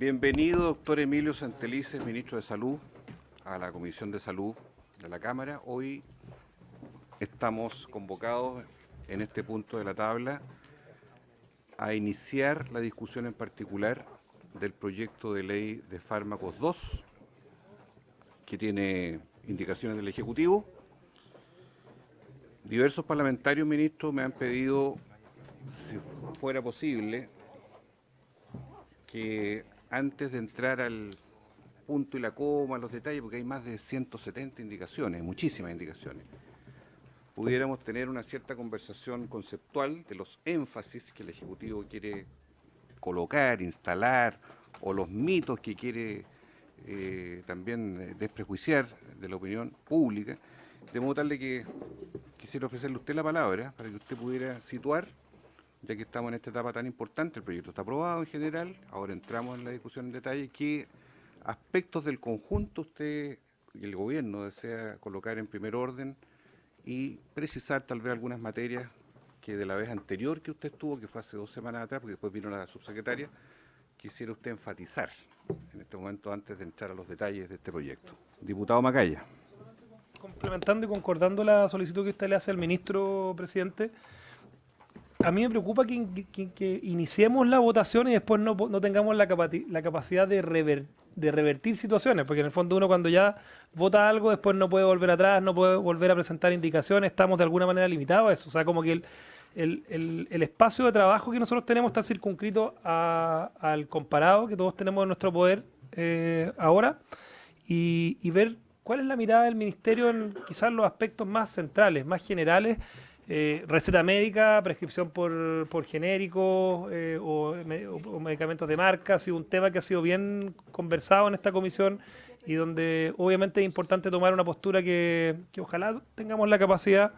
Bienvenido, doctor Emilio Santelices, ministro de Salud, a la Comisión de Salud de la Cámara. Hoy estamos convocados en este punto de la tabla a iniciar la discusión en particular del proyecto de ley de fármacos 2, que tiene indicaciones del Ejecutivo. Diversos parlamentarios, ministro, me han pedido, si fuera posible, que antes de entrar al punto y la coma, los detalles, porque hay más de 170 indicaciones, muchísimas indicaciones, pudiéramos tener una cierta conversación conceptual de los énfasis que el Ejecutivo quiere colocar, instalar, o los mitos que quiere también desprejuiciar de la opinión pública, de modo tal de que quisiera ofrecerle a usted la palabra para que usted pudiera situar, ya que estamos en esta etapa tan importante. El proyecto está aprobado en general, ahora entramos en la discusión en detalle, qué aspectos del conjunto usted y el gobierno desea colocar en primer orden y precisar tal vez algunas materias que de la vez anterior que usted estuvo, que fue hace 2 semanas atrás, porque después vino la subsecretaria, quisiera usted enfatizar en este momento antes de entrar a los detalles de este proyecto. Diputado Macaya. Complementando y concordando la solicitud que usted le hace al ministro, presidente, a mí me preocupa que iniciemos la votación y después no tengamos la capacidad de revertir situaciones, porque en el fondo uno cuando ya vota algo después no puede volver atrás, no puede volver a presentar indicaciones, estamos de alguna manera limitados a eso. O sea, como que el espacio de trabajo que nosotros tenemos está circunscrito al comparado que todos tenemos en nuestro poder ahora y ver cuál es la mirada del ministerio en quizás los aspectos más centrales, más generales. Receta médica, prescripción por genéricos o medicamentos de marca, ha sido un tema que ha sido bien conversado en esta comisión y donde obviamente es importante tomar una postura que ojalá tengamos la capacidad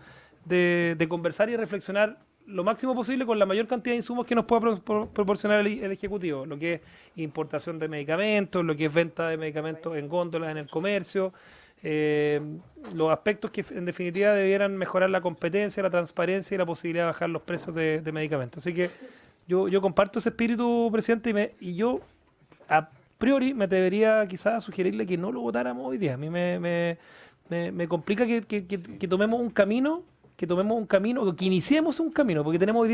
de conversar y reflexionar lo máximo posible con la mayor cantidad de insumos que nos pueda proporcionar el Ejecutivo, lo que es importación de medicamentos, lo que es venta de medicamentos en góndolas en el comercio, los aspectos que en definitiva debieran mejorar la competencia, la transparencia y la posibilidad de bajar los precios de medicamentos. Así que yo comparto ese espíritu, presidente, y yo a priori me atrevería quizás a sugerirle que no lo votáramos hoy día. A mí me complica que tomemos un camino, o que iniciemos un camino, porque tenemos hoy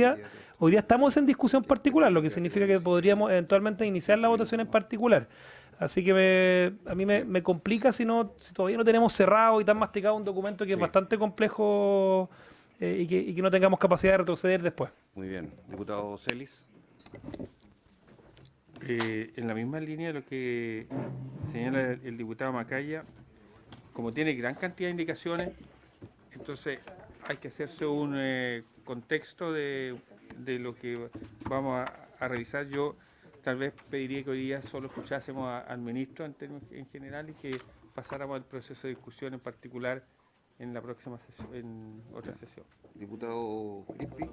día estamos en discusión particular, lo que significa que podríamos eventualmente iniciar la votación en particular. Así que a mí me complica si todavía no tenemos cerrado y tan masticado un documento que es bastante complejo y que no tengamos capacidad de retroceder después. Muy bien. Diputado Celis. En la misma línea de lo que señala el diputado Macaya, como tiene gran cantidad de indicaciones, entonces hay que hacerse un contexto de lo que vamos a revisar. Yo tal vez pediría que hoy día solo escuchásemos al ministro en general y que pasáramos al proceso de discusión en particular en la próxima sesión, en otra sesión. Diputado Crispi.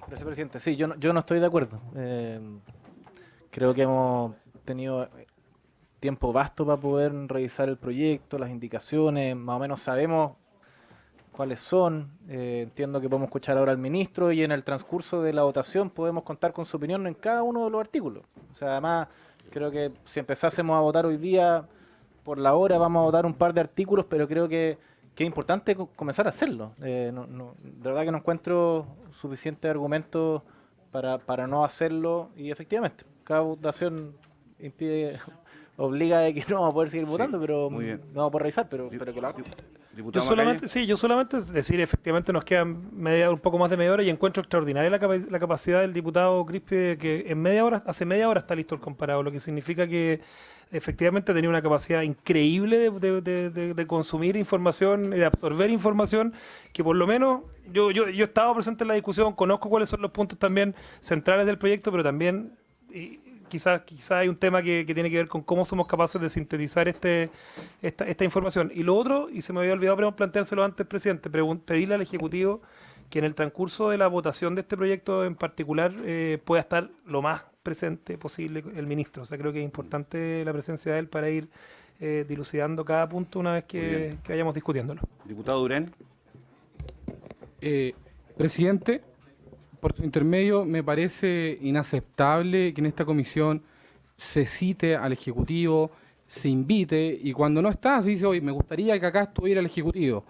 Gracias, presidente. Sí, yo no estoy de acuerdo. Creo que hemos tenido tiempo vasto para poder revisar el proyecto, las indicaciones, más o menos sabemos cuáles son. Entiendo que podemos escuchar ahora al ministro y en el transcurso de la votación podemos contar con su opinión en cada uno de los artículos. O sea, además, creo que si empezásemos a votar hoy día, por la hora vamos a votar un par de artículos, pero creo que es importante comenzar a hacerlo. De verdad que no encuentro suficientes argumentos para no hacerlo y efectivamente, cada votación obliga de que no vamos a poder seguir votando, pero no vamos a poder revisar, pero que lo hagamos. Yo solamente decir, efectivamente nos queda un poco más de media hora y encuentro extraordinaria la capacidad del diputado Crispi de que hace media hora está listo el comparado, lo que significa que efectivamente tenía una capacidad increíble de consumir información, de absorber información, que por lo menos yo he estado presente en la discusión, conozco cuáles son los puntos también centrales del proyecto, pero también quizás hay un tema que tiene que ver con cómo somos capaces de sintetizar esta información. Y lo otro, y se me había olvidado planteárselo antes, presidente, pedirle al Ejecutivo que en el transcurso de la votación de este proyecto en particular pueda estar lo más presente posible el ministro. O sea, creo que es importante la presencia de él para ir dilucidando cada punto una vez que vayamos discutiéndolo. Diputado Durán. Presidente, por su intermedio, me parece inaceptable que en esta comisión se cite al Ejecutivo, se invite, y cuando no está, se dice, oye, me gustaría que acá estuviera el Ejecutivo.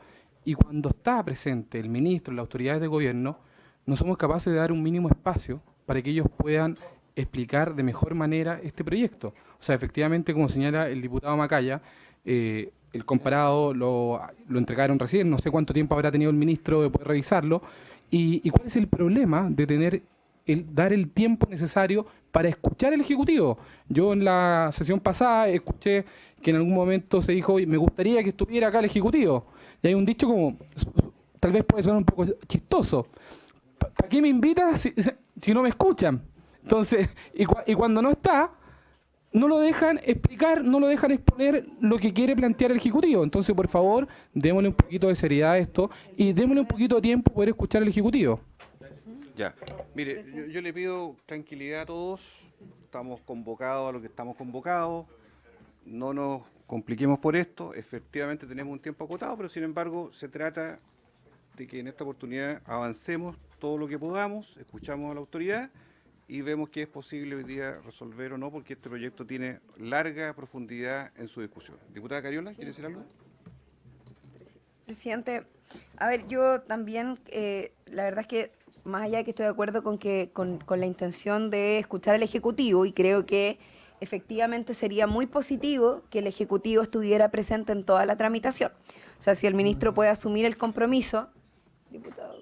Y cuando está presente el ministro, las autoridades de gobierno, no somos capaces de dar un mínimo espacio para que ellos puedan explicar de mejor manera este proyecto. O sea, efectivamente, como señala el diputado Macaya, el comparado lo entregaron recién, no sé cuánto tiempo habrá tenido el ministro de poder revisarlo, y cuál es el problema de tener dar el tiempo necesario para escuchar al Ejecutivo. Yo en la sesión pasada escuché que en algún momento se dijo, me gustaría que estuviera acá el Ejecutivo. Y hay un dicho como, tal vez puede sonar un poco chistoso, ¿para qué me invitas si no me escuchan? Entonces, y cuando no está, no lo dejan explicar, no lo dejan exponer lo que quiere plantear el Ejecutivo. Entonces, por favor, démosle un poquito de seriedad a esto y démosle un poquito de tiempo para poder escuchar al Ejecutivo. Ya, mire, yo le pido tranquilidad a todos, estamos convocados a lo que estamos convocados, no nos compliquemos por esto, efectivamente tenemos un tiempo acotado, pero sin embargo se trata de que en esta oportunidad avancemos todo lo que podamos, escuchamos a la autoridad y vemos que es posible hoy día resolver o no, porque este proyecto tiene larga profundidad en su discusión. Diputada Cariola, ¿quiere decir algo? Presidente, a ver, yo también, la verdad es que más allá de que estoy de acuerdo con la intención de escuchar al Ejecutivo, y creo que efectivamente sería muy positivo que el Ejecutivo estuviera presente en toda la tramitación. O sea, si el ministro puede asumir el compromiso, diputado,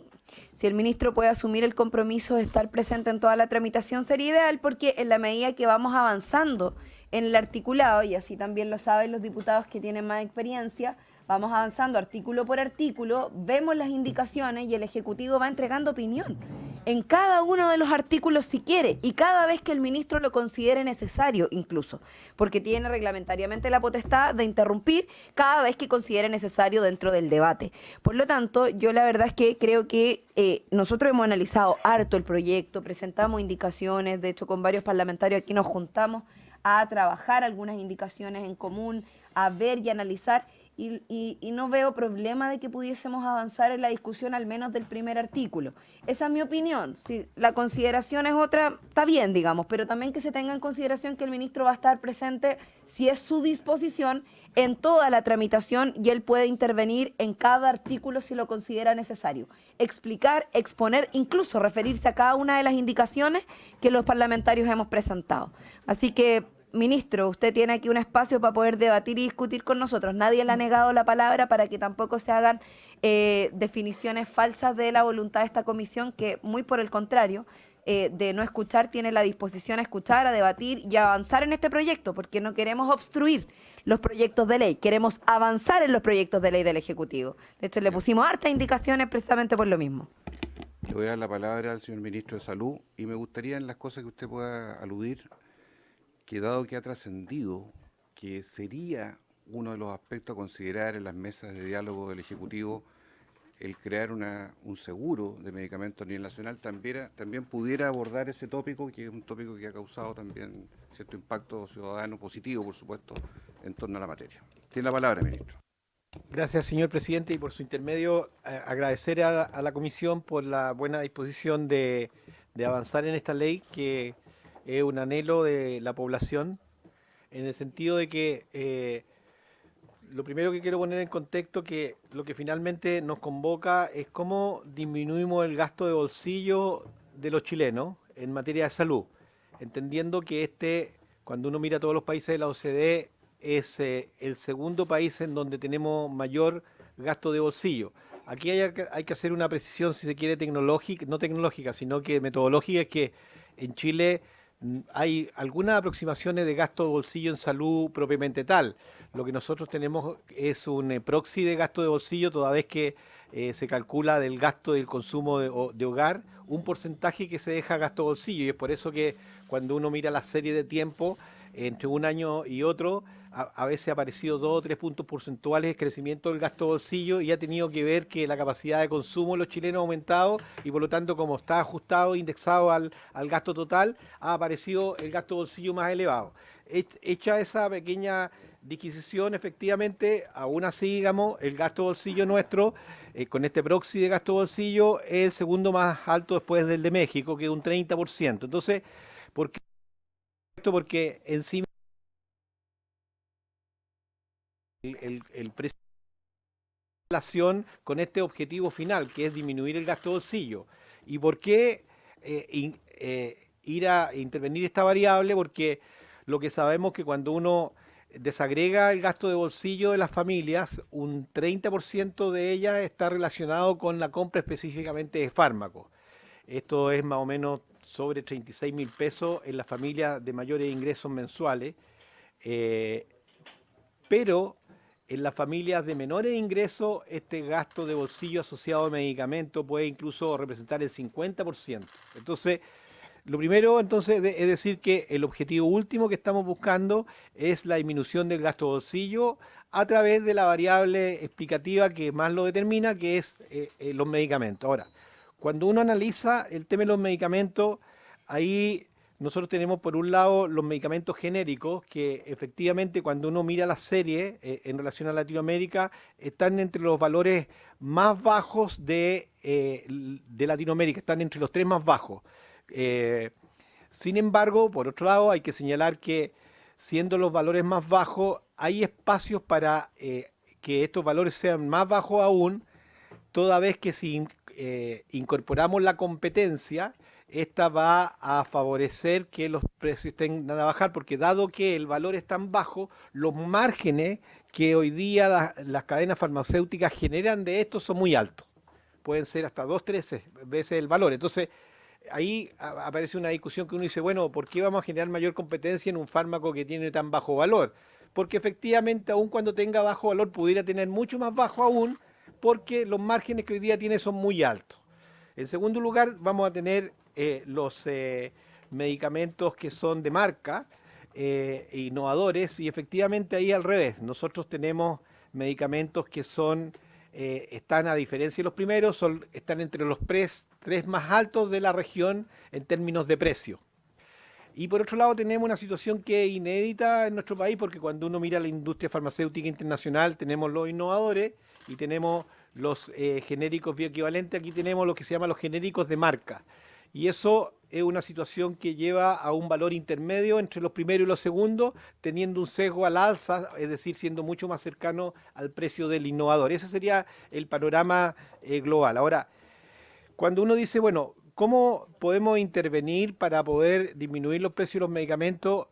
si el ministro puede asumir el compromiso de estar presente en toda la tramitación, sería ideal, porque en la medida que vamos avanzando en el articulado, y así también lo saben los diputados que tienen más experiencia, vamos avanzando artículo por artículo, vemos las indicaciones y el Ejecutivo va entregando opinión en cada uno de los artículos si quiere, y cada vez que el ministro lo considere necesario incluso, porque tiene reglamentariamente la potestad de interrumpir cada vez que considere necesario dentro del debate. Por lo tanto, yo la verdad es que creo que nosotros hemos analizado harto el proyecto, presentamos indicaciones, de hecho con varios parlamentarios aquí nos juntamos a trabajar algunas indicaciones en común, a ver y analizar, y no veo problema de que pudiésemos avanzar en la discusión al menos del primer artículo. Esa es mi opinión. Si la consideración es otra, está bien, digamos, pero también que se tenga en consideración que el ministro va a estar presente, si es su disposición, en toda la tramitación, y él puede intervenir en cada artículo si lo considera necesario. Explicar, exponer, incluso referirse a cada una de las indicaciones que los parlamentarios hemos presentado. Así que, ministro, usted tiene aquí un espacio para poder debatir y discutir con nosotros. Nadie le ha negado la palabra para que tampoco se hagan definiciones falsas de la voluntad de esta comisión, que muy por el contrario, de no escuchar, tiene la disposición a escuchar, a debatir y a avanzar en este proyecto, porque no queremos obstruir los proyectos de ley, queremos avanzar en los proyectos de ley del Ejecutivo. De hecho, le pusimos hartas indicaciones precisamente por lo mismo. Le voy a dar la palabra al señor ministro de Salud y me gustaría en las cosas que usted pueda aludir, que dado que ha trascendido, que sería uno de los aspectos a considerar en las mesas de diálogo del Ejecutivo, el crear un seguro de medicamentos a nivel nacional, también pudiera abordar ese tópico, que es un tópico que ha causado también cierto impacto ciudadano positivo, por supuesto, en torno a la materia. Tiene la palabra, ministro. Gracias, señor presidente, y por su intermedio agradecer a la comisión por la buena disposición de avanzar en esta ley, que es un anhelo de la población, en el sentido de que lo primero que quiero poner en contexto, que lo que finalmente nos convoca es cómo disminuimos el gasto de bolsillo de los chilenos en materia de salud, entendiendo que cuando uno mira a todos los países de la OCDE, es el segundo país en donde tenemos mayor gasto de bolsillo. Aquí hay que hacer una precisión, si se quiere, tecnológica, no tecnológica, sino que metodológica, es que en Chile hay algunas aproximaciones de gasto de bolsillo en salud propiamente tal. Lo que nosotros tenemos es un proxy de gasto de bolsillo, toda vez que se calcula del gasto del consumo de hogar, un porcentaje que se deja gasto de bolsillo, y es por eso que cuando uno mira la serie de tiempo, entre un año y otro, a veces ha aparecido 2 o 3 puntos porcentuales de crecimiento del gasto de bolsillo, y ha tenido que ver que la capacidad de consumo de los chilenos ha aumentado, y por lo tanto, como está ajustado, indexado al gasto total, ha aparecido el gasto de bolsillo más elevado. Hecha esa pequeña disquisición, efectivamente, aún así, digamos, el gasto de bolsillo nuestro, con este proxy de gasto de bolsillo, es el segundo más alto después del de México, que es un 30%. Entonces, ¿por qué porque encima el precio en relación con este objetivo final, que es disminuir el gasto de bolsillo. ¿Y por qué ir a intervenir esta variable? Porque lo que sabemos que cuando uno desagrega el gasto de bolsillo de las familias, un 30% de ellas está relacionado con la compra específicamente de fármacos. Esto es más o menos sobre 36.000 pesos en las familias de mayores ingresos mensuales, pero en las familias de menores ingresos este gasto de bolsillo asociado a medicamentos puede incluso representar el 50%. Entonces, lo primero entonces es decir que el objetivo último que estamos buscando es la disminución del gasto de bolsillo a través de la variable explicativa que más lo determina, que es los medicamentos. Ahora, cuando uno analiza el tema de los medicamentos, ahí nosotros tenemos por un lado los medicamentos genéricos, que efectivamente cuando uno mira la serie en relación a Latinoamérica, están entre los valores más bajos de Latinoamérica, están entre los 3 más bajos. Sin embargo, por otro lado, hay que señalar que siendo los valores más bajos, hay espacios para que estos valores sean más bajos aún, toda vez que si incorporamos la competencia, esta va a favorecer que los precios tengan a bajar, porque dado que el valor es tan bajo, los márgenes que hoy día las cadenas farmacéuticas generan de esto son muy altos. Pueden ser hasta 2-3 veces el valor. Entonces, ahí aparece una discusión que uno dice, bueno, ¿por qué vamos a generar mayor competencia en un fármaco que tiene tan bajo valor? Porque efectivamente, aun cuando tenga bajo valor, pudiera tener mucho más bajo aún, porque los márgenes que hoy día tiene son muy altos. En segundo lugar, vamos a tener los medicamentos que son de marca, innovadores, y efectivamente ahí al revés. Nosotros tenemos medicamentos que son, están a diferencia de los primeros, están entre los tres más altos de la región en términos de precio. Y por otro lado tenemos una situación que es inédita en nuestro país, porque cuando uno mira la industria farmacéutica internacional, tenemos los innovadores y tenemos los genéricos bioequivalentes. Aquí tenemos lo que se llama los genéricos de marca. Y eso es una situación que lleva a un valor intermedio entre los primeros y los segundos, teniendo un sesgo al alza, es decir, siendo mucho más cercano al precio del innovador. Ese sería el panorama global. Ahora, cuando uno dice, bueno, ¿cómo podemos intervenir para poder disminuir los precios de los medicamentos?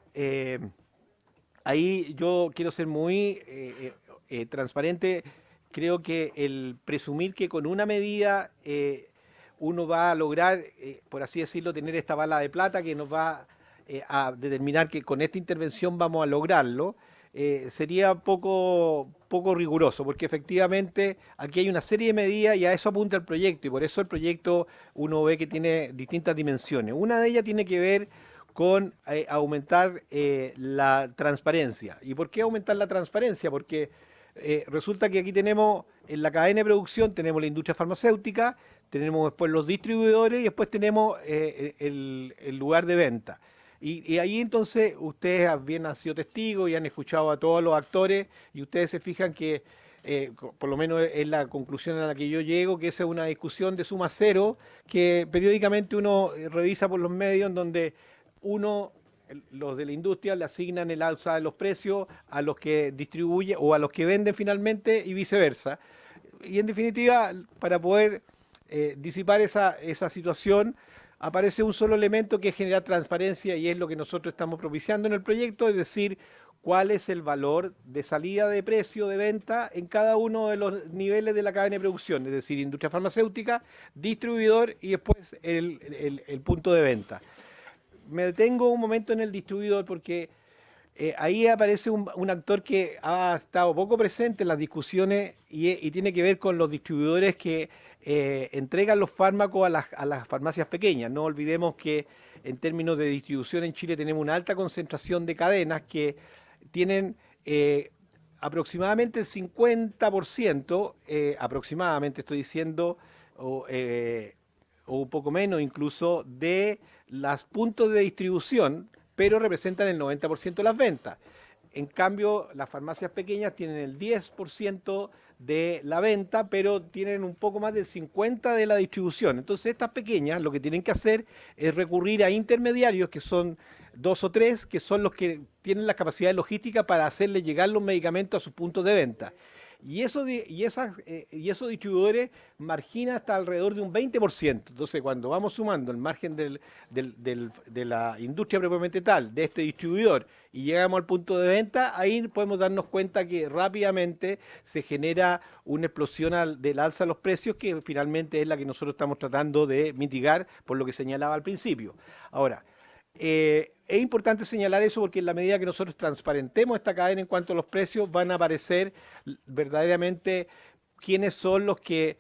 Ahí yo quiero ser muy transparente. Creo que el presumir que con una medida uno va a lograr, por así decirlo, tener esta bala de plata que nos va a determinar que con esta intervención vamos a lograrlo, sería poco riguroso, porque efectivamente aquí hay una serie de medidas y a eso apunta el proyecto, y por eso el proyecto uno ve que tiene distintas dimensiones. Una de ellas tiene que ver con aumentar la transparencia. ¿Y por qué aumentar la transparencia? Porque resulta que aquí tenemos, en la cadena de producción, tenemos la industria farmacéutica, tenemos después los distribuidores y después tenemos el lugar de venta. Y ahí entonces ustedes bien han sido testigos y han escuchado a todos los actores y ustedes se fijan que, por lo menos es la conclusión a la que yo llego, que esa es una discusión de suma cero que periódicamente uno revisa por los medios en donde los de la industria le asignan el alza de los precios a los que distribuyen o a los que venden finalmente y viceversa. Y en definitiva, para poder disipar esa situación, aparece un solo elemento que es generar transparencia y es lo que nosotros estamos propiciando en el proyecto, es decir, cuál es el valor de salida de precio de venta en cada uno de los niveles de la cadena de producción, es decir, industria farmacéutica, distribuidor y después el punto de venta. Me detengo un momento en el distribuidor porque ahí aparece un actor que ha estado poco presente en las discusiones y tiene que ver con los distribuidores que entregan los fármacos a las farmacias pequeñas. No olvidemos que en términos de distribución en Chile tenemos una alta concentración de cadenas que tienen aproximadamente el 50%, aproximadamente estoy diciendo, o un poco menos incluso, de los puntos de distribución, pero representan el 90% de las ventas. en cambio las farmacias pequeñas tienen el 10% de la venta, pero tienen un poco más del 50% de la distribución. Entonces estas pequeñas lo que tienen que hacer es recurrir a intermediarios, que son 2 o 3, que son los que tienen la capacidad logística para hacerle llegar los medicamentos a sus puntos de venta. Y esos distribuidores marginan hasta alrededor de un 20%. Entonces, cuando vamos sumando el margen de la industria propiamente tal, de este distribuidor, y llegamos al punto de venta, ahí podemos darnos cuenta que rápidamente se genera una explosión del alza de los precios, que finalmente es la que nosotros estamos tratando de mitigar, por lo que señalaba al principio. Ahora, es importante señalar eso porque en la medida que nosotros transparentemos esta cadena en cuanto a los precios, van a aparecer verdaderamente quiénes son los que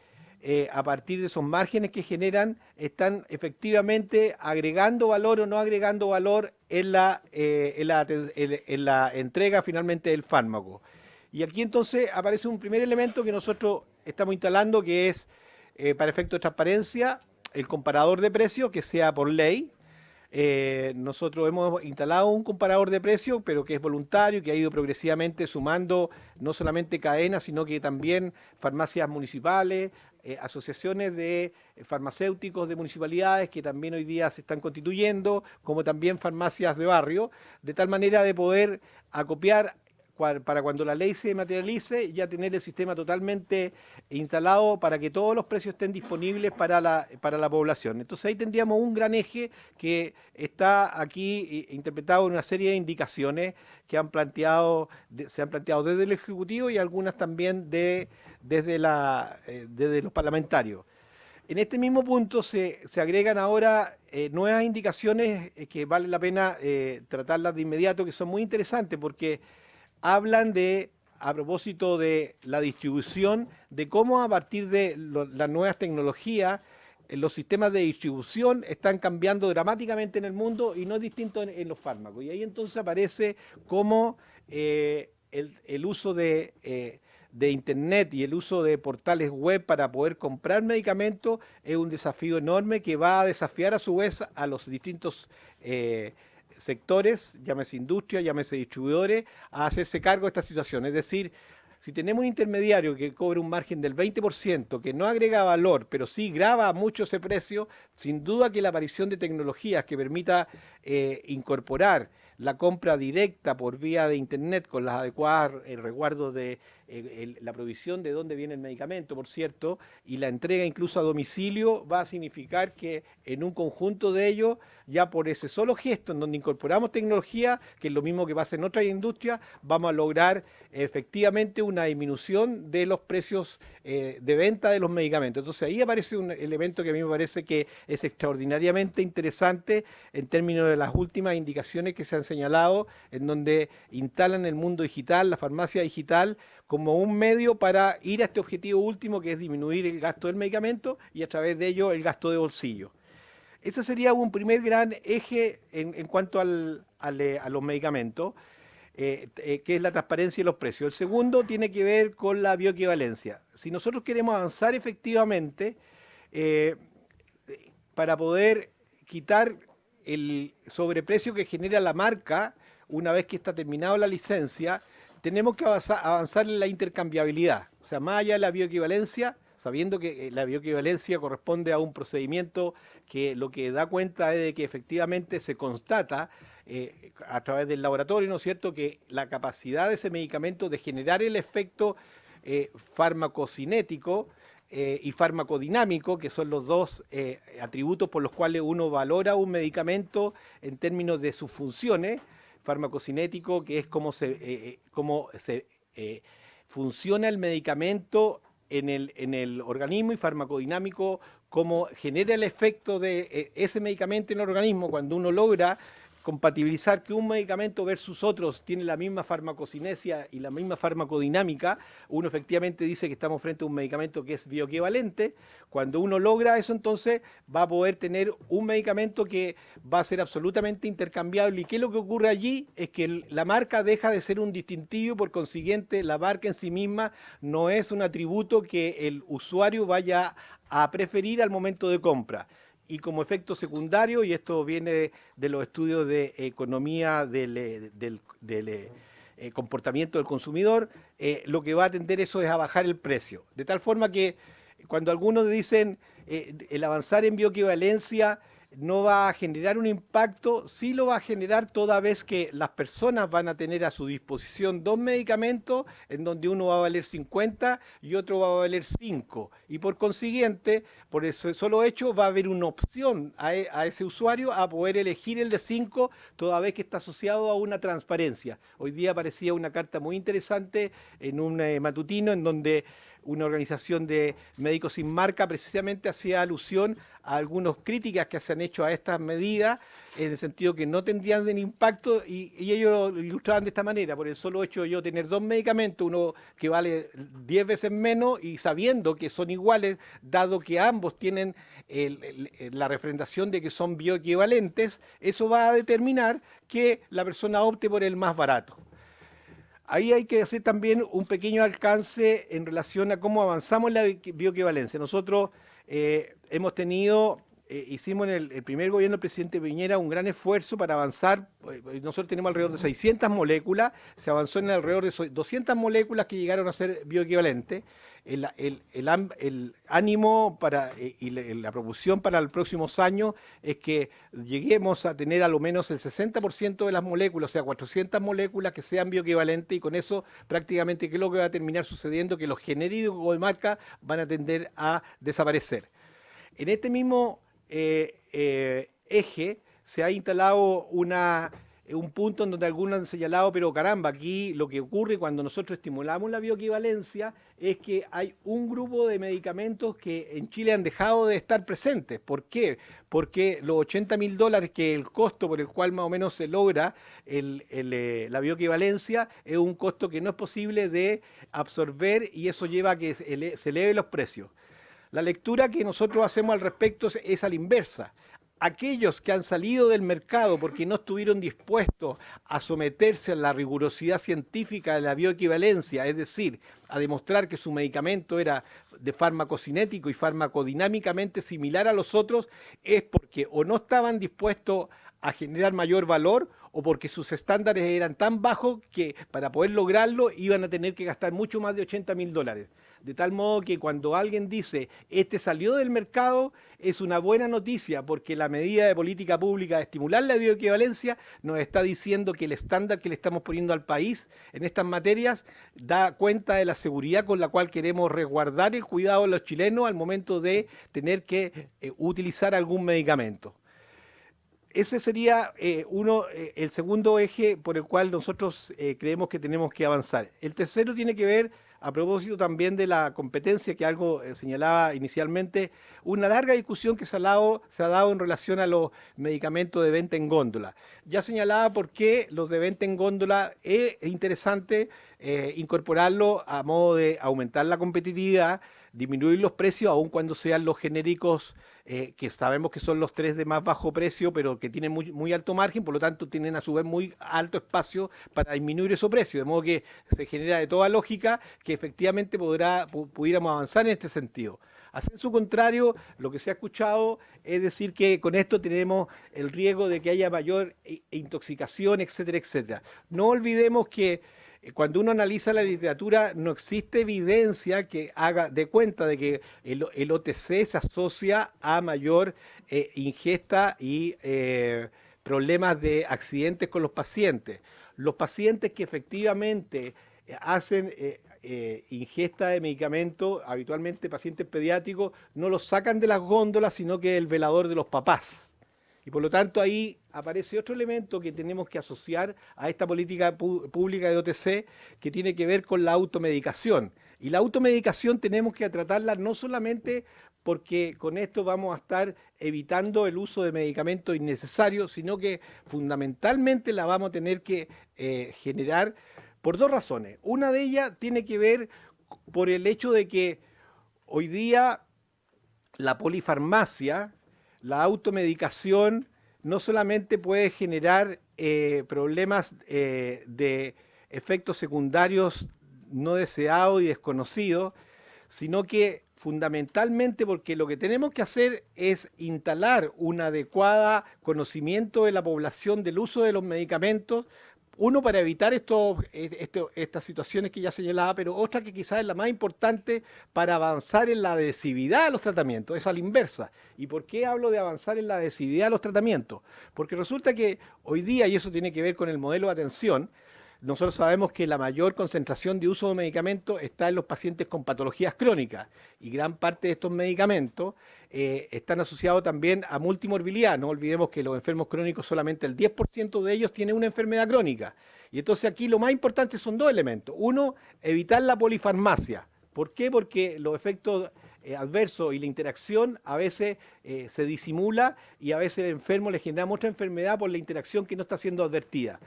a partir de esos márgenes que generan están efectivamente agregando valor o no agregando valor en la entrega finalmente del fármaco. Y aquí entonces aparece un primer elemento que nosotros estamos instalando, que es para efectos de transparencia el comparador de precios, que sea por ley. Nosotros hemos instalado un comparador de precios, pero que es voluntario, que ha ido progresivamente sumando no solamente cadenas, sino que también farmacias municipales, asociaciones de farmacéuticos de municipalidades que también hoy día se están constituyendo, como también farmacias de barrio, de tal manera de poder acopiar para cuando la ley se materialice, ya tener el sistema totalmente instalado para que todos los precios estén disponibles para la población. Entonces ahí tendríamos un gran eje que está aquí interpretado en una serie de indicaciones que se han planteado desde el Ejecutivo y algunas también desde los parlamentarios. En este mismo punto se agregan ahora nuevas indicaciones que vale la pena tratarlas de inmediato, que son muy interesantes porque hablan a propósito de la distribución, de cómo a partir de las nuevas tecnologías, los sistemas de distribución están cambiando dramáticamente en el mundo y no es distinto en los fármacos. Y ahí entonces aparece cómo el uso de Internet y el uso de portales web para poder comprar medicamentos es un desafío enorme que va a desafiar a su vez a los distintos sectores, llámese industria, llámese distribuidores, a hacerse cargo de esta situación. Es decir, si tenemos un intermediario que cobra un margen del 20%, que no agrega valor, pero sí grava mucho ese precio, sin duda que la aparición de tecnologías que permita incorporar la compra directa por vía de Internet con las adecuadas resguardos de la provisión de dónde viene el medicamento, por cierto, y la entrega incluso a domicilio, va a significar que en un conjunto de ellos, ya por ese solo gesto en donde incorporamos tecnología, que es lo mismo que pasa en otras industrias, vamos a lograr efectivamente una disminución de los precios de venta de los medicamentos. Entonces ahí aparece un elemento que a mí me parece que es extraordinariamente interesante en términos de las últimas indicaciones que se han señalado, en donde instalan el mundo digital, la farmacia digital, como un medio para ir a este objetivo último, que es disminuir el gasto del medicamento y a través de ello el gasto de bolsillo. Ese sería un primer gran eje en cuanto a los medicamentos, que es la transparencia y los precios. El segundo tiene que ver con la bioequivalencia. Si nosotros queremos avanzar efectivamente para poder quitar el sobreprecio que genera la marca una vez que está terminada la licencia, tenemos que avanzar en la intercambiabilidad. O sea, más allá de la bioequivalencia, sabiendo que la bioequivalencia corresponde a un procedimiento que lo que da cuenta es de que efectivamente se constata a través del laboratorio, ¿no es cierto?, que la capacidad de ese medicamento de generar el efecto farmacocinético y farmacodinámico, que son los dos atributos por los cuales uno valora un medicamento en términos de sus funciones. Farmacocinético, que es cómo se funciona el medicamento en el organismo, y farmacodinámico, cómo genera el efecto de ese medicamento en el organismo cuando uno logra compatibilizar que un medicamento versus otros tiene la misma farmacocinesia y la misma farmacodinámica. Uno efectivamente dice que estamos frente a un medicamento que es bioequivalente. Cuando uno logra eso, entonces va a poder tener un medicamento que va a ser absolutamente intercambiable. ¿Y qué es lo que ocurre allí? Es que la marca deja de ser un distintivo, por consiguiente la marca en sí misma no es un atributo que el usuario vaya a preferir al momento de compra. Y como efecto secundario, y esto viene de los estudios de economía del comportamiento del consumidor, lo que va a tender eso es a bajar el precio. De tal forma que cuando algunos dicen el avanzar en bioequivalencia no va a generar un impacto, sí lo va a generar toda vez que las personas van a tener a su disposición dos medicamentos en donde uno va a valer 50 y otro va a valer 5. Y por consiguiente, por ese solo hecho, va a haber una opción a ese usuario a poder elegir el de 5 toda vez que está asociado a una transparencia. Hoy día aparecía una carta muy interesante en un matutino en donde una organización de médicos sin marca precisamente hacía alusión a algunas críticas que se han hecho a estas medidas, en el sentido que no tendrían un impacto, y ellos lo ilustraban de esta manera: por el solo hecho de yo tener dos medicamentos, uno que vale 10 veces menos, y sabiendo que son iguales, dado que ambos tienen la refrendación de que son bioequivalentes, eso va a determinar que la persona opte por el más barato. Ahí hay que hacer también un pequeño alcance en relación a cómo avanzamos en la bioequivalencia. Nosotros hemos tenido, hicimos en el primer gobierno del presidente Piñera un gran esfuerzo para avanzar. Nosotros tenemos alrededor de 600 moléculas, se avanzó en alrededor de 200 moléculas que llegaron a ser bioequivalentes. El ánimo y la propulsión para los próximos años es que lleguemos a tener a lo menos el 60% de las moléculas, o sea, 400 moléculas que sean bioequivalentes, y con eso prácticamente, ¿qué es lo que va a terminar sucediendo? Que los genéricos de marca van a tender a desaparecer. En este mismo eje se ha instalado un punto en donde algunos han señalado, pero caramba, aquí lo que ocurre cuando nosotros estimulamos la bioequivalencia es que hay un grupo de medicamentos que en Chile han dejado de estar presentes. ¿Por qué? Porque los $80.000, que es el costo por el cual más o menos se logra la bioequivalencia, es un costo que no es posible de absorber, y eso lleva a que se eleven los precios. La lectura que nosotros hacemos al respecto es a la inversa. Aquellos que han salido del mercado porque no estuvieron dispuestos a someterse a la rigurosidad científica de la bioequivalencia, es decir, a demostrar que su medicamento era de farmacocinético y farmacodinámicamente similar a los otros, es porque o no estaban dispuestos a generar mayor valor, o porque sus estándares eran tan bajos que para poder lograrlo iban a tener que gastar mucho más de $80.000. De tal modo que cuando alguien dice, este salió del mercado, es una buena noticia, porque la medida de política pública de estimular la bioequivalencia nos está diciendo que el estándar que le estamos poniendo al país en estas materias da cuenta de la seguridad con la cual queremos resguardar el cuidado de los chilenos al momento de tener que utilizar algún medicamento. Ese sería el segundo eje por el cual nosotros creemos que tenemos que avanzar. El tercero tiene que ver, a propósito también de la competencia, que algo señalaba inicialmente, una larga discusión que se ha dado en relación a los medicamentos de venta en góndola. Ya señalaba por qué los de venta en góndola es interesante incorporarlo a modo de aumentar la competitividad, disminuir los precios, aun cuando sean los genéricos, que sabemos que son los tres de más bajo precio, pero que tienen muy alto margen, por lo tanto tienen a su vez muy alto espacio para disminuir esos precios, de modo que se genera de toda lógica que efectivamente pudiéramos avanzar en este sentido. Así, en su contrario, lo que se ha escuchado es decir que con esto tenemos el riesgo de que haya mayor intoxicación, etcétera, etcétera. No olvidemos que cuando uno analiza la literatura, no existe evidencia que haga de cuenta de que el OTC se asocia a mayor ingesta y problemas de accidentes con los pacientes. Los pacientes que efectivamente hacen ingesta de medicamentos, habitualmente pacientes pediátricos, no los sacan de las góndolas, sino que el velador de los papás. Y por lo tanto ahí aparece otro elemento que tenemos que asociar a esta política pública de OTC, que tiene que ver con la automedicación. Y la automedicación tenemos que tratarla no solamente porque con esto vamos a estar evitando el uso de medicamentos innecesarios, sino que fundamentalmente la vamos a tener que generar por dos razones. Una de ellas tiene que ver por el hecho de que hoy día la polifarmacia, la automedicación, no solamente puede generar problemas de efectos secundarios no deseados y desconocidos, sino que fundamentalmente porque lo que tenemos que hacer es instalar un adecuado conocimiento de la población del uso de los medicamentos, Uno, para evitar estas situaciones que ya señalaba, pero otra que quizás es la más importante para avanzar en la adhesividad de los tratamientos, es a la inversa. ¿Y por qué hablo de avanzar en la adhesividad de los tratamientos? Porque resulta que hoy día, y eso tiene que ver con el modelo de atención, nosotros sabemos que la mayor concentración de uso de medicamentos está en los pacientes con patologías crónicas y gran parte de estos medicamentos están asociados también a multimorbilidad. No olvidemos que los enfermos crónicos solamente el 10% de ellos tienen una enfermedad crónica. Y entonces aquí lo más importante son dos elementos. Uno, evitar la polifarmacia. ¿Por qué? Porque los efectos adversos y la interacción a veces se disimula y a veces el enfermo le genera mucha enfermedad por la interacción que no está siendo advertida.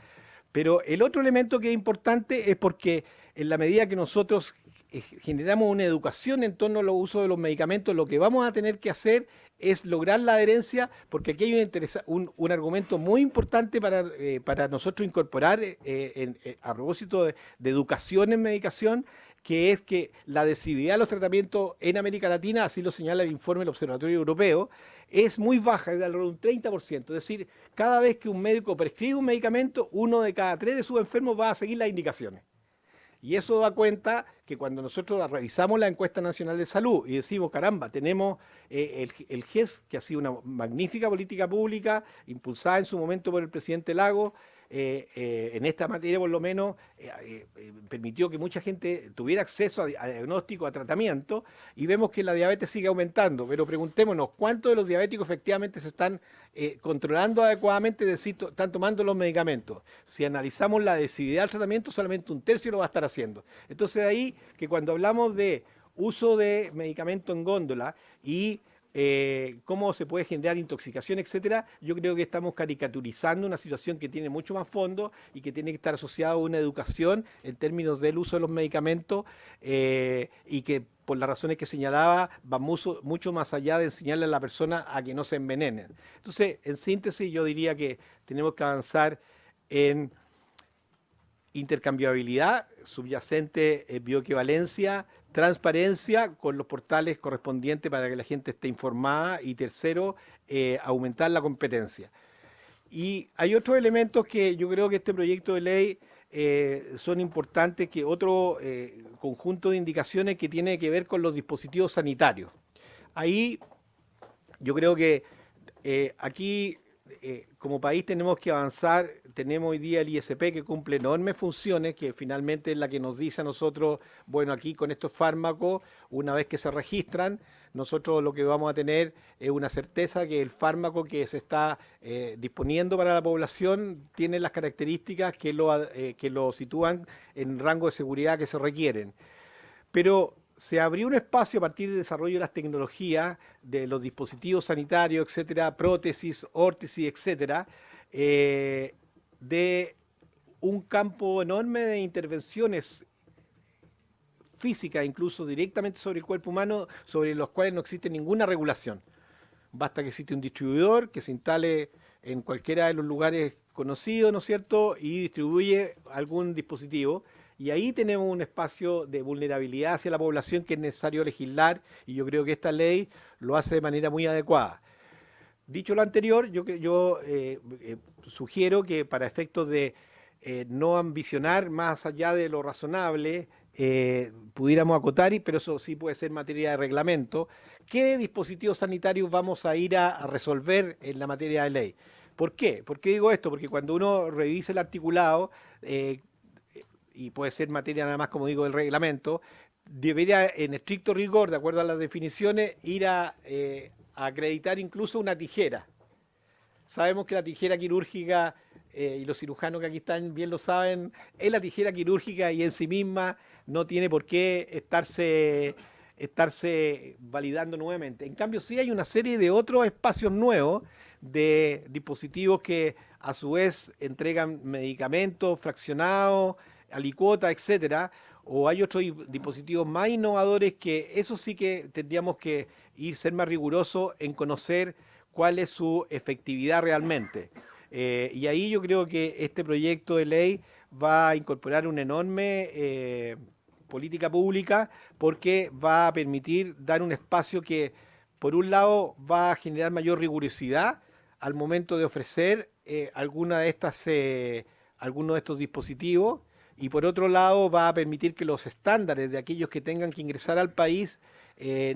Pero el otro elemento que es importante es porque en la medida que nosotros generamos una educación en torno al uso de los medicamentos, lo que vamos a tener que hacer es lograr la adherencia, porque aquí hay un argumento muy importante para nosotros incorporar a propósito de educación en medicación, que es que la adhesividad de los tratamientos en América Latina, así lo señala el informe del Observatorio Europeo, es muy baja, es de alrededor de un 30%. Es decir, cada vez que un médico prescribe un medicamento, 1 de cada 3 de sus enfermos va a seguir las indicaciones. Y eso da cuenta que cuando nosotros revisamos la encuesta nacional de salud y decimos, caramba, tenemos el GES, que ha sido una magnífica política pública, impulsada en su momento por el presidente Lagos, en esta materia por lo menos permitió que mucha gente tuviera acceso a diagnóstico, a tratamiento, y vemos que la diabetes sigue aumentando, pero preguntémonos, ¿cuántos de los diabéticos efectivamente se están controlando adecuadamente, es decir, están tomando los medicamentos? Si analizamos la adhesividad del tratamiento, solamente un tercio lo va a estar haciendo. Entonces de ahí que cuando hablamos de uso de medicamento en góndola y cómo se puede generar intoxicación, etcétera, yo creo que estamos caricaturizando una situación que tiene mucho más fondo y que tiene que estar asociada a una educación en términos del uso de los medicamentos y que por las razones que señalaba va mucho más allá de enseñarle a la persona a que no se envenenen. Entonces, en síntesis, yo diría que tenemos que avanzar en intercambiabilidad subyacente, bioequivalencia, transparencia con los portales correspondientes para que la gente esté informada y tercero, aumentar la competencia. Y hay otros elementos que yo creo que este proyecto de ley son importantes, que otro conjunto de indicaciones que tiene que ver con los dispositivos sanitarios. Ahí yo creo que aquí como país tenemos que avanzar. Tenemos hoy día el ISP que cumple enormes funciones, que finalmente es la que nos dice a nosotros, bueno, aquí con estos fármacos, una vez que se registran, nosotros lo que vamos a tener es una certeza que el fármaco que se está disponiendo para la población tiene las características que lo sitúan en rango de seguridad que se requieren. Pero se abrió un espacio a partir del desarrollo de las tecnologías, de los dispositivos sanitarios, etcétera, prótesis, órtesis, etcétera, de un campo enorme de intervenciones físicas, incluso directamente sobre el cuerpo humano, sobre los cuales no existe ninguna regulación. Basta que existe un distribuidor que se instale en cualquiera de los lugares conocidos, ¿no es cierto?, y distribuye algún dispositivo. Y ahí tenemos un espacio de vulnerabilidad hacia la población que es necesario legislar, y yo creo que esta ley lo hace de manera muy adecuada. Dicho lo anterior, yo sugiero que para efectos de no ambicionar más allá de lo razonable, pudiéramos acotar, pero eso sí puede ser materia de reglamento, qué dispositivos sanitarios vamos a ir a resolver en la materia de ley. ¿Por qué? ¿Por qué digo esto? Porque cuando uno revisa el articulado, y puede ser materia nada más, como digo, del reglamento, debería en estricto rigor, de acuerdo a las definiciones, ir a acreditar incluso una tijera. Sabemos que la tijera quirúrgica, y los cirujanos que aquí están bien lo saben, es la tijera quirúrgica y en sí misma no tiene por qué estarse validando nuevamente. En cambio, sí hay una serie de otros espacios nuevos de dispositivos que a su vez entregan medicamentos fraccionados, alicuotas, etcétera, o hay otros dispositivos más innovadores que eso sí que tendríamos que ser más rigurosos en conocer cuál es su efectividad realmente. Y ahí yo creo que este proyecto de ley va a incorporar una enorme política pública, porque va a permitir dar un espacio que, por un lado, va a generar mayor rigurosidad al momento de ofrecer alguna de estas algunos de estos dispositivos y por otro lado va a permitir que los estándares de aquellos que tengan que ingresar al país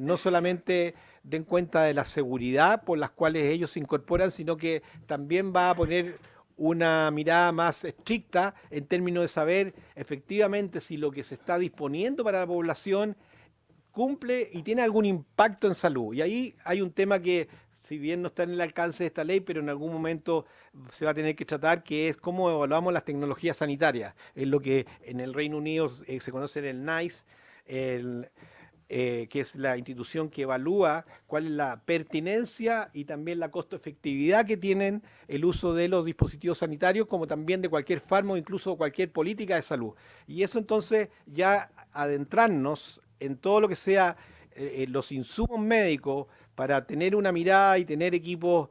no solamente den cuenta de la seguridad por las cuales ellos se incorporan, sino que también va a poner una mirada más estricta en términos de saber efectivamente si lo que se está disponiendo para la población cumple y tiene algún impacto en salud. Y ahí hay un tema que, si bien no está en el alcance de esta ley, pero en algún momento se va a tener que tratar, que es cómo evaluamos las tecnologías sanitarias. Es lo que en el Reino Unido se conoce en el NICE, que es la institución que evalúa cuál es la pertinencia y también la costo-efectividad que tienen el uso de los dispositivos sanitarios, como también de cualquier fármaco, incluso cualquier política de salud. Y eso entonces ya adentrarnos en todo lo que sea los insumos médicos para tener una mirada y tener equipos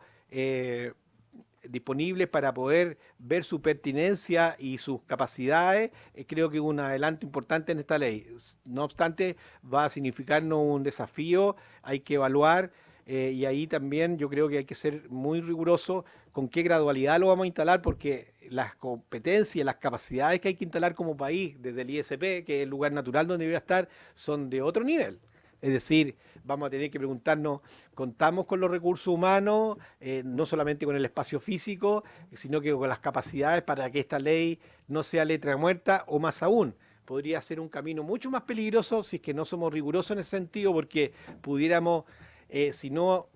disponibles para poder ver su pertinencia y sus capacidades, creo que es un adelanto importante en esta ley. No obstante, va a significarnos un desafío, hay que evaluar y ahí también yo creo que hay que ser muy riguroso con qué gradualidad lo vamos a instalar, porque las competencias, las capacidades que hay que instalar como país desde el ISP, que es el lugar natural donde debería estar, son de otro nivel. Es decir, vamos a tener que preguntarnos, ¿contamos con los recursos humanos, no solamente con el espacio físico, sino que con las capacidades para que esta ley no sea letra muerta o más aún? Podría ser un camino mucho más peligroso si es que no somos rigurosos en ese sentido, porque pudiéramos, si no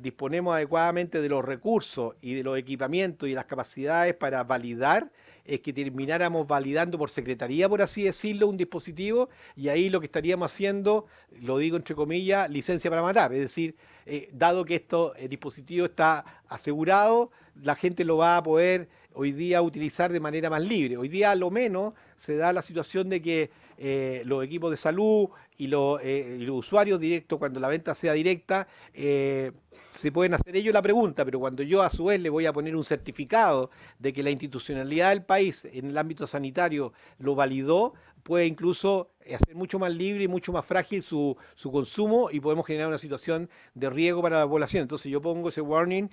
disponemos adecuadamente de los recursos y de los equipamientos y las capacidades para validar, es que termináramos validando por secretaría, por así decirlo, un dispositivo, y ahí lo que estaríamos haciendo, lo digo entre comillas, licencia para matar. Es decir, dado que este dispositivo está asegurado, la gente lo va a poder hoy día utilizar de manera más libre. Hoy día a lo menos se da la situación de que los equipos de salud y los usuarios directos, cuando la venta sea directa, se pueden hacer ellos la pregunta, pero cuando yo a su vez le voy a poner un certificado de que la institucionalidad del país en el ámbito sanitario lo validó, puede incluso hacer mucho más libre y mucho más frágil su consumo y podemos generar una situación de riesgo para la población. Entonces yo pongo ese warning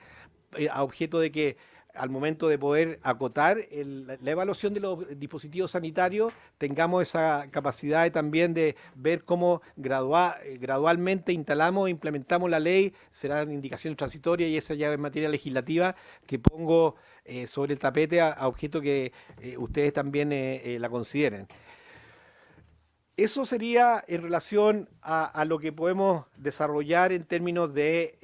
a objeto de que al momento de poder acotar la evaluación de los dispositivos sanitarios, tengamos esa capacidad también de ver cómo gradualmente instalamos e implementamos la ley. Serán indicaciones transitorias y esa ya es materia legislativa que pongo sobre el tapete a objeto que ustedes también la consideren. Eso sería en relación a lo que podemos desarrollar en términos de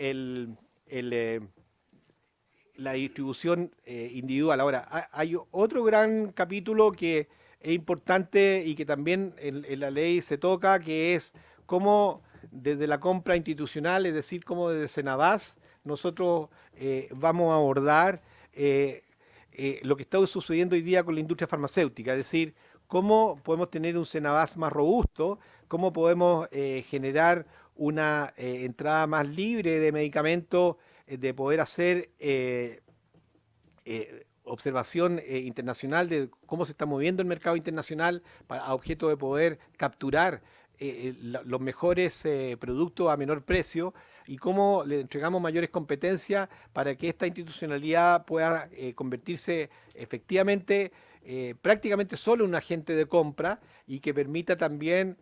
la distribución individual. Ahora, hay otro gran capítulo que es importante y que también en la ley se toca, que es cómo desde la compra institucional, es decir, cómo desde Senabas, nosotros vamos a abordar lo que está sucediendo hoy día con la industria farmacéutica, es decir, cómo podemos tener un Senabas más robusto, cómo podemos generar una entrada más libre de medicamentos, de poder hacer observación internacional de cómo se está moviendo el mercado internacional a objeto de poder capturar los mejores productos a menor precio y cómo le entregamos mayores competencias para que esta institucionalidad pueda convertirse efectivamente prácticamente solo un agente de compra y que permita también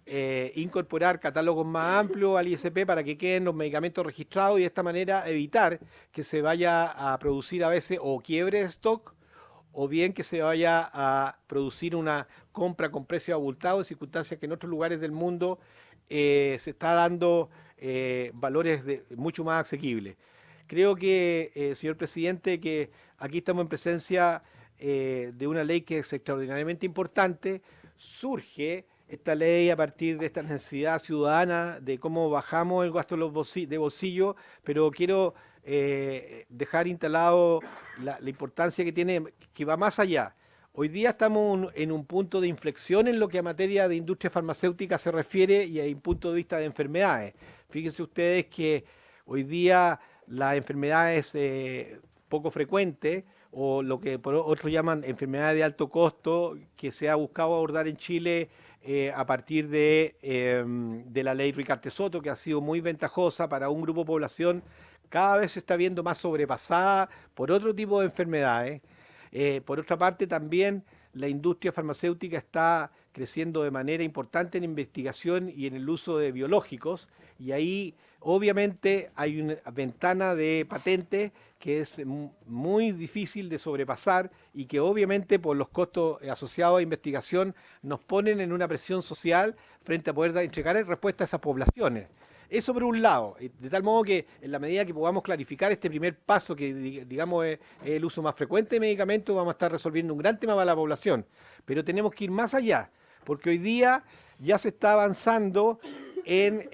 incorporar catálogos más amplios al ISP para que queden los medicamentos registrados y de esta manera evitar que se vaya a producir a veces o quiebre de stock o bien que se vaya a producir una compra con precio abultado en circunstancias que en otros lugares del mundo se está dando valores mucho más asequibles. Creo que, señor presidente, que aquí estamos en presencia de una ley que es extraordinariamente importante. Surge esta ley a partir de esta necesidad ciudadana de cómo bajamos el gasto de bolsillo, pero quiero dejar instalado la importancia que tiene, que va más allá. Hoy día estamos en un punto de inflexión en lo que a materia de industria farmacéutica se refiere y hay un punto de vista de enfermedades. Fíjense ustedes que hoy día las enfermedades poco frecuentes o lo que por otros llaman enfermedades de alto costo, que se ha buscado abordar en Chile a partir de la ley Ricarte Soto, que ha sido muy ventajosa para un grupo de población, cada vez se está viendo más sobrepasada por otro tipo de enfermedades. Por otra parte, también la industria farmacéutica está creciendo de manera importante en investigación y en el uso de biológicos, y ahí obviamente hay una ventana de patente que es muy difícil de sobrepasar y que obviamente por los costos asociados a investigación nos ponen en una presión social frente a poder entregar respuesta a esas poblaciones. Eso por un lado, de tal modo que en la medida que podamos clarificar este primer paso, que digamos es el uso más frecuente de medicamentos, vamos a estar resolviendo un gran tema para la población. Pero tenemos que ir más allá, porque hoy día ya se está avanzando en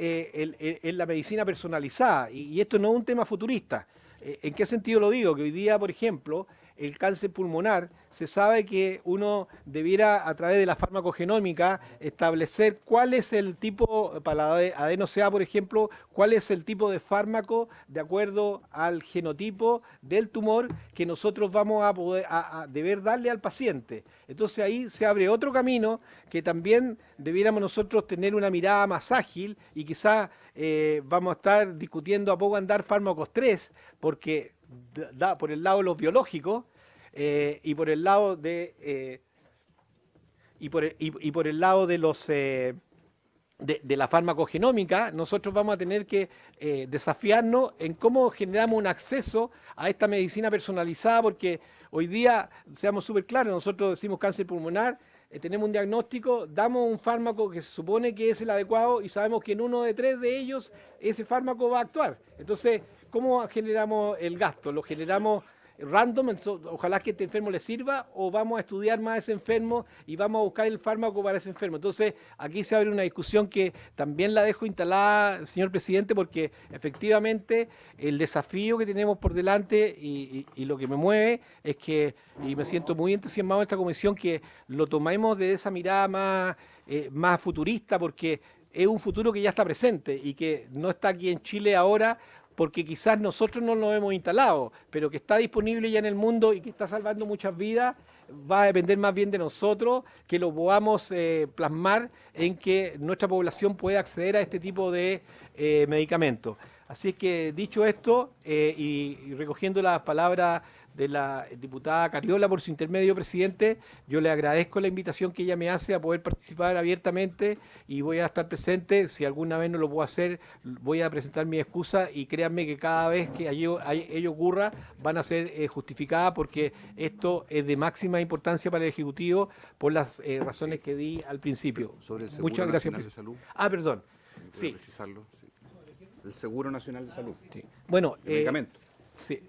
la medicina personalizada, y esto no es un tema futurista. ¿En qué sentido lo digo? Que hoy día, por ejemplo, el cáncer pulmonar, se sabe que uno debiera, a través de la farmacogenómica, establecer cuál es el tipo, para la adeno-CA, por ejemplo, cuál es el tipo de fármaco de acuerdo al genotipo del tumor que nosotros vamos a poder a deber darle al paciente. Entonces ahí se abre otro camino que también debiéramos nosotros tener una mirada más ágil, y quizás vamos a estar discutiendo a poco andar fármacos 3, porque da por el lado de los biológicos y por el lado de por el lado de los de la farmacogenómica, nosotros vamos a tener que desafiarnos en cómo generamos un acceso a esta medicina personalizada, porque hoy día, seamos súper claros, nosotros decimos cáncer pulmonar, tenemos un diagnóstico, damos un fármaco que se supone que es el adecuado y sabemos que en 1 de 3 de ellos ese fármaco va a actuar. Entonces, ¿cómo generamos el gasto? ¿Lo generamos random? Ojalá que este enfermo le sirva, o vamos a estudiar más a ese enfermo y vamos a buscar el fármaco para ese enfermo. Entonces, aquí se abre una discusión que también la dejo instalada, señor presidente, porque efectivamente el desafío que tenemos por delante y lo que me mueve es que, y me siento muy entusiasmado en esta comisión, que lo tomemos de esa mirada más futurista, porque es un futuro que ya está presente y que no está aquí en Chile ahora, porque quizás nosotros no lo hemos instalado, pero que está disponible ya en el mundo y que está salvando muchas vidas. Va a depender más bien de nosotros que lo podamos plasmar en que nuestra población pueda acceder a este tipo de medicamentos. Así es que, dicho esto, y recogiendo las palabras de la diputada Cariola por su intermedio, presidente, yo le agradezco la invitación que ella me hace a poder participar abiertamente, y voy a estar presente. Si alguna vez no lo puedo hacer, voy a presentar mi excusa, y créanme que cada vez que ello ocurra van a ser justificadas, porque esto es de máxima importancia para el Ejecutivo por las razones que di al principio. Sobre el Seguro Muchas gracias. Nacional de Salud. Perdón. ¿Puede Sí. precisarlo? Sí. El Seguro Nacional de Salud. Sí. Bueno, De medicamentos. sí.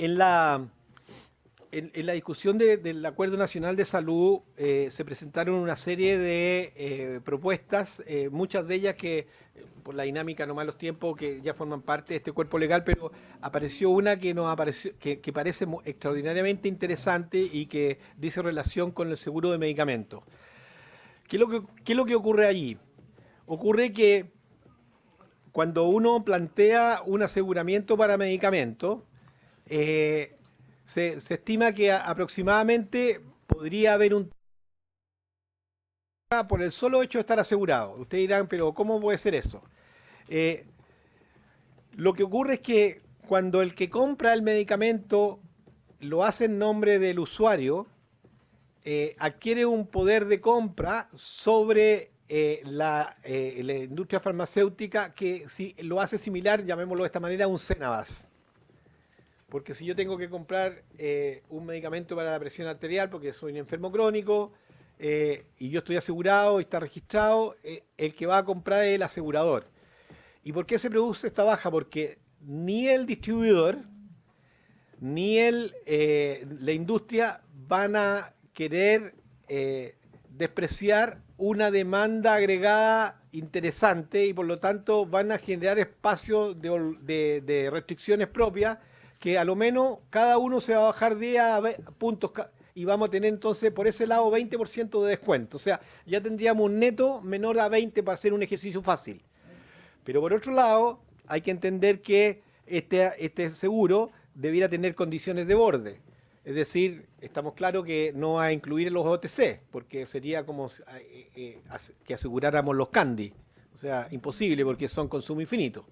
En la discusión del Acuerdo Nacional de Salud se presentaron una serie de propuestas, muchas de ellas que por la dinámica, nomás los tiempos, que ya forman parte de este cuerpo legal, pero apareció una que que parece extraordinariamente interesante y que dice relación con el seguro de medicamentos. ¿Qué es lo que ocurre allí? Ocurre que cuando uno plantea un aseguramiento para medicamentos, se estima que aproximadamente podría haber por el solo hecho de estar asegurado. Ustedes dirán, pero ¿cómo puede ser eso? Lo que ocurre es que cuando el que compra el medicamento lo hace en nombre del usuario, adquiere un poder de compra sobre la industria farmacéutica, que si lo hace similar, llamémoslo de esta manera, a un Cenabas. Porque si yo tengo que comprar un medicamento para la presión arterial porque soy un enfermo crónico y yo estoy asegurado y está registrado, el que va a comprar es el asegurador. ¿Y por qué se produce esta baja? Porque ni el distribuidor ni la industria van a querer despreciar una demanda agregada interesante, y por lo tanto van a generar espacios de restricciones propias, que a lo menos cada uno se va a bajar 10 puntos y vamos a tener entonces por ese lado 20% de descuento. O sea, ya tendríamos un neto menor a 20 para hacer un ejercicio fácil. Pero por otro lado, hay que entender que este seguro debiera tener condiciones de borde. Es decir, estamos claros que no va a incluir los OTC, porque sería como que aseguráramos los candy. O sea, imposible, porque son consumo infinito.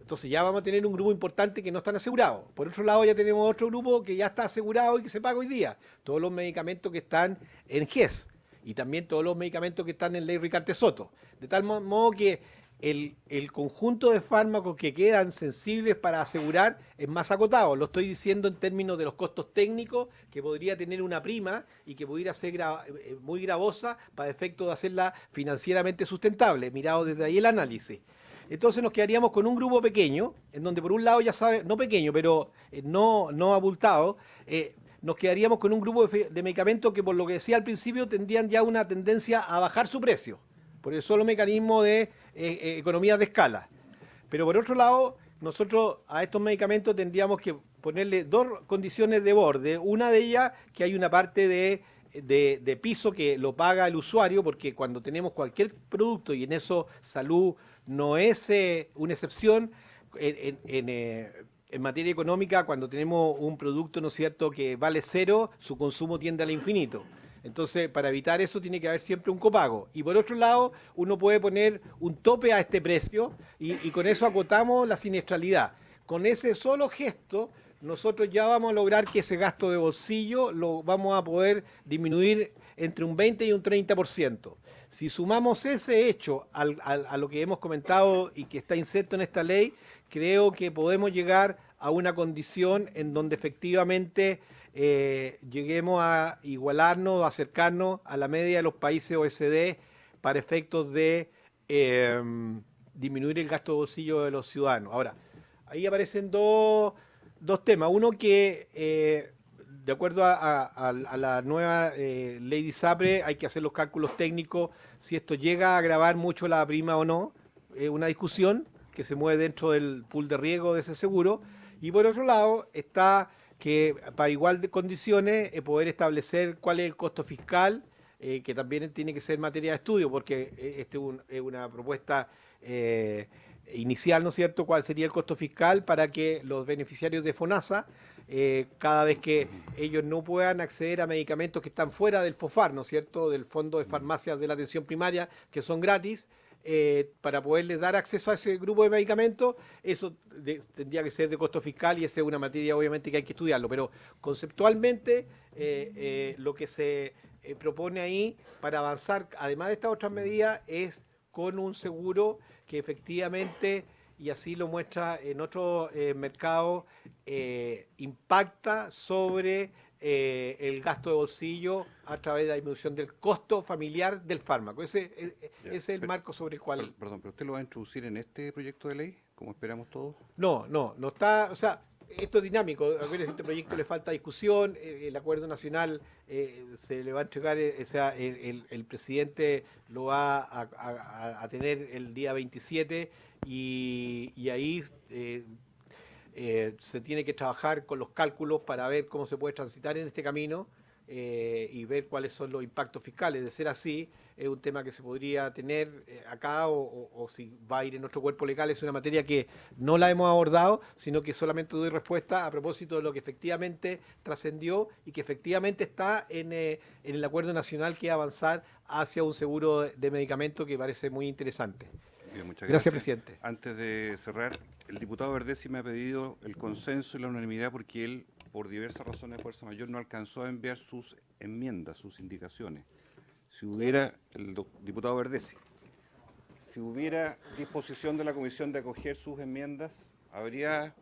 Entonces ya vamos a tener un grupo importante que no están asegurados. Por otro lado, ya tenemos otro grupo que ya está asegurado y que se paga hoy día. Todos los medicamentos que están en GES y también todos los medicamentos que están en Ley Ricarte Soto. De tal modo que el conjunto de fármacos que quedan sensibles para asegurar es más acotado. Lo estoy diciendo en términos de los costos técnicos, que podría tener una prima y que pudiera ser muy gravosa para efecto de hacerla financieramente sustentable, mirado desde ahí el análisis. Entonces nos quedaríamos con un grupo pequeño, en donde por un lado ya sabe, no pequeño, pero no abultado, nos quedaríamos con un grupo de medicamentos que, por lo que decía al principio, tendrían ya una tendencia a bajar su precio, por el solo mecanismo de economías de escala. Pero por otro lado, nosotros a estos medicamentos tendríamos que ponerle dos condiciones de borde. Una de ellas, que hay una parte de piso que lo paga el usuario, porque cuando tenemos cualquier producto, y en eso salud no es una excepción, en materia económica, cuando tenemos un producto, ¿no es cierto?, que vale cero, su consumo tiende al infinito. Entonces, para evitar eso tiene que haber siempre un copago. Y por otro lado, uno puede poner un tope a este precio y con eso acotamos la siniestralidad. Con ese solo gesto, nosotros ya vamos a lograr que ese gasto de bolsillo lo vamos a poder disminuir entre un 20 y un 30%. Si sumamos ese hecho a lo que hemos comentado y que está inserto en esta ley, creo que podemos llegar a una condición en donde efectivamente lleguemos a igualarnos o acercarnos a la media de los países OECD para efectos de disminuir el gasto de bolsillo de los ciudadanos. Ahora, ahí aparecen dos temas. Uno que, de acuerdo a la nueva ley de ISAPRE, hay que hacer los cálculos técnicos si esto llega a agravar mucho la prima o no. Es una discusión que se mueve dentro del pool de riesgo de ese seguro. Y por otro lado está que para igual de condiciones poder establecer cuál es el costo fiscal, que también tiene que ser materia de estudio, porque es una propuesta inicial, ¿no es cierto?, cuál sería el costo fiscal para que los beneficiarios de FONASA, cada vez que ellos no puedan acceder a medicamentos que están fuera del FOFAR, ¿no es cierto?, del Fondo de Farmacias de la Atención Primaria, que son gratis, para poderles dar acceso a ese grupo de medicamentos, eso tendría que ser de costo fiscal y esa es una materia obviamente que hay que estudiarlo, pero conceptualmente lo que se propone ahí para avanzar, además de estas otras medidas, es con un seguro que efectivamente, y así lo muestra en otros mercados, impacta sobre el gasto de bolsillo a través de la disminución del costo familiar del fármaco. Ese es el marco sobre el cual... Perdón, ¿pero usted lo va a introducir en este proyecto de ley, como esperamos todos? No está... O sea, esto es dinámico. A ver, este proyecto le falta discusión. El acuerdo nacional se le va a entregar, o sea, el presidente lo va a tener el día 27 y ahí... se tiene que trabajar con los cálculos para ver cómo se puede transitar en este camino y ver cuáles son los impactos fiscales. De ser así, es un tema que se podría tener acá o si va a ir en otro cuerpo legal, es una materia que no la hemos abordado, sino que solamente doy respuesta a propósito de lo que efectivamente trascendió y que efectivamente está en el acuerdo nacional, que es avanzar hacia un seguro de medicamentos que parece muy interesante. Bien, muchas Gracias, presidente. Antes de cerrar, el diputado Verdesi me ha pedido el consenso y la unanimidad porque él, por diversas razones de fuerza mayor, no alcanzó a enviar sus enmiendas, sus indicaciones. Si hubiera, diputado Verdesi, si hubiera disposición de la comisión de acoger sus enmiendas, ¿habría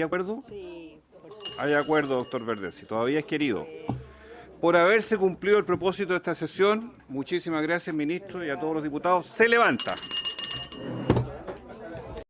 acuerdo? Sí, por supuesto. Hay acuerdo, doctor Verdesi, todavía es querido. Por haberse cumplido el propósito de esta sesión, muchísimas gracias, ministro, y a todos los diputados. Se levanta.